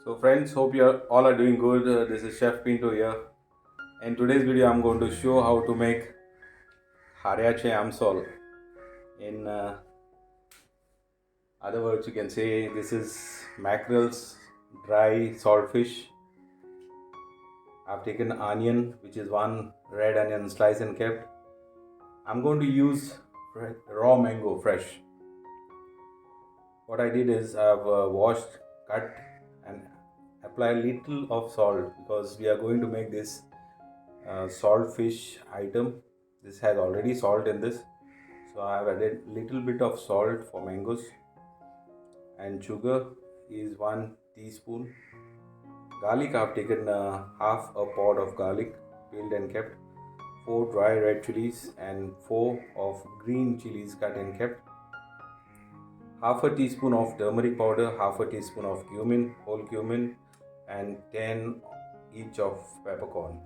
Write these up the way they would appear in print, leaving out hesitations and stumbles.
So friends, hope you all are doing good. This is Chef Pinto here. In today's video, I'm going to show how to make bangdeache amsol. In other words, you can say this is mackerels, dry salt fish. I've taken onion, which is one red onion slice and kept. I'm going to use raw mango fresh. What I did is I've washed, cut and apply little of salt because we are going to make this salt fish item. This has already salt in this, so I have added little bit of salt for mangoes, and sugar is 1 teaspoon. Garlic, I have taken half a pod of garlic peeled and kept, 4 dry red chilies and 4 of green chilies cut and kept, half a teaspoon of turmeric powder, half a teaspoon of cumin, whole cumin, and 10 each of peppercorn.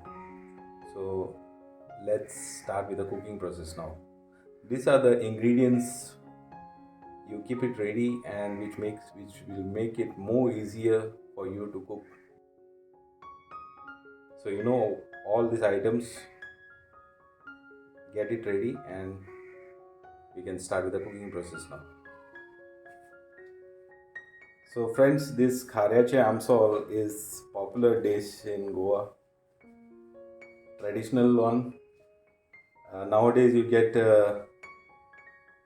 So let's start with the cooking process now. These are the ingredients. You keep it ready, and which will make it more easier for you to cook. So you know all these items. Get it ready, and we can start with the cooking process now. So friends, this bangdeache amsol is popular dish in Goa. Traditional one. Nowadays you get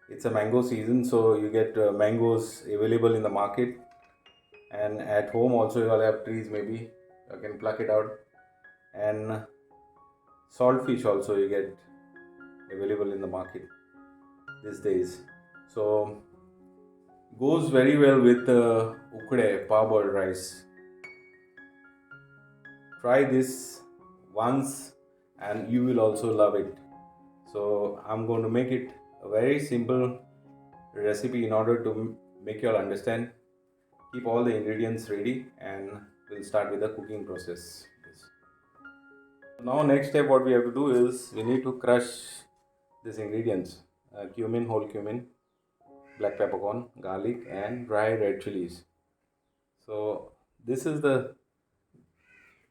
it's a mango season, so you get mangoes available in the market, and at home also you all have trees, maybe you can pluck it out, and salt fish also you get available in the market these days. So goes very well with ukde parboiled rice. Try this once and you will also love it. So I'm going to make it a very simple recipe in order to make you all understand. Keep all the ingredients ready and we'll start with the cooking process. Now next step what we have to do is we need to crush these ingredients: cumin, whole cumin, black peppercorn, garlic and dry red chilies. So this is the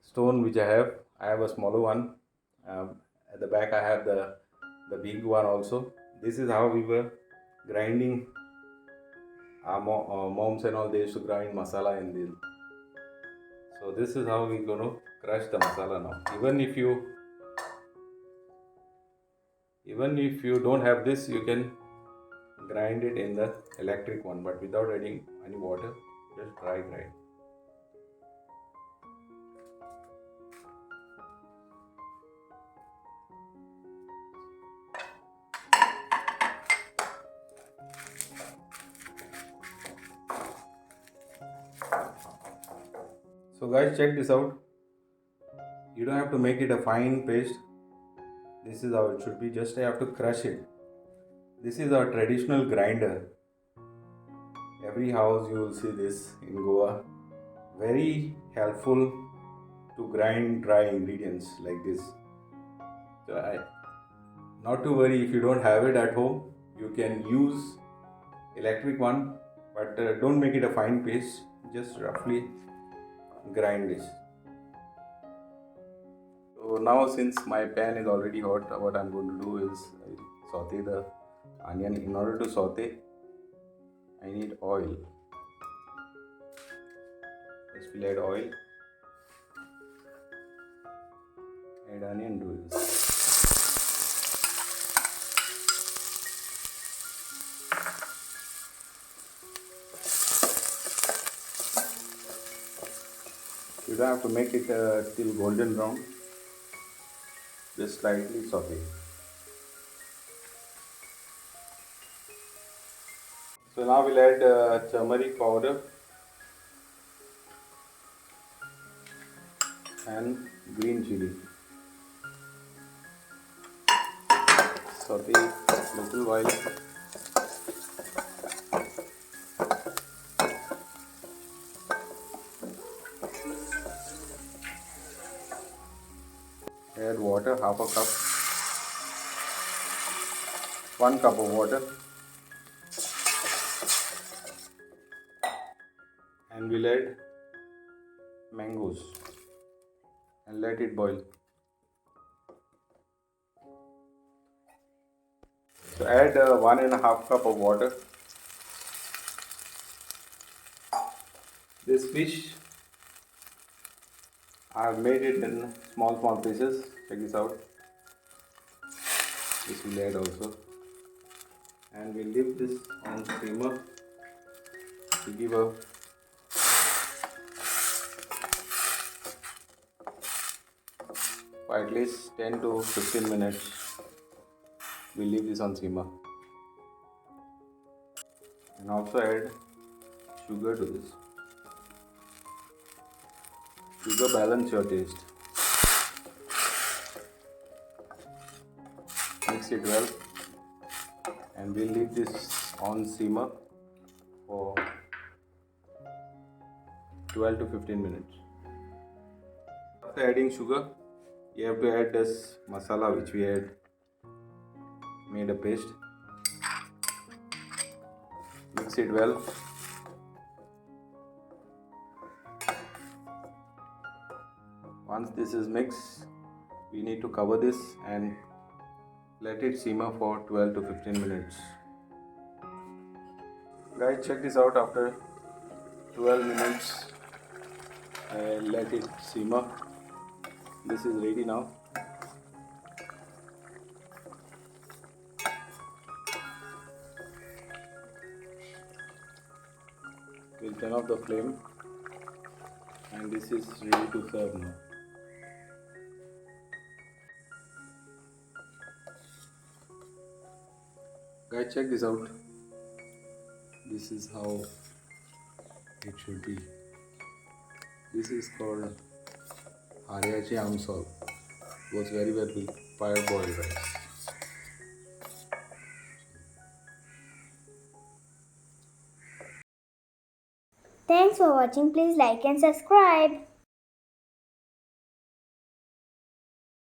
stone which I have. I have a smaller one. At the back I have the big one also. This is how we were grinding. Our moms and all, they used to grind masala in this. So this is how we're going to crush the masala now. Even if you don't have this, you can grind it in the electric one, but without adding any water, just dry grind. So guys, check this out. You don't have to make it a fine paste. This is how it should be. Just I have to crush it. This is our traditional grinder. Every house you will see this in Goa. Very helpful to grind dry ingredients like this. So not to worry if you don't have it at home. You can use electric one, but don't make it a fine paste. Just roughly grind this. So now, since my pan is already hot, what I'm going to do is saute the onion. In order to saute, I need oil. Just we'll add oil. Add onion to this. You don't have to make it till golden brown. Just slightly saute. So now we'll add turmeric powder and green chili. Saute little while. Add water, half a cup, 1 cup of water, and we'll add mangoes and let it boil. So add 1.5 cup of water. This fish, I have made it in small pieces. Check this out. This will add also, and we leave this on steamer to give a for at least 10 to 15 minutes. We leave this on simmer and also add sugar to this. Sugar balance your taste. Mix it well and we'll leave this on simmer for 12 to 15 minutes. After adding sugar, you have to add this masala which we had made a paste. Mix it well. Once this is mixed, we need to cover this and let it simmer for 12 to 15 minutes. Guys, check this out. After 12 minutes, I let it simmer. This is ready now. We'll turn off the flame and this is ready to serve now. Guys, check this out. This is how it should be. This is called bangdeache amsol. Goes very well with parboiled rice. Thanks for watching. Please like and subscribe.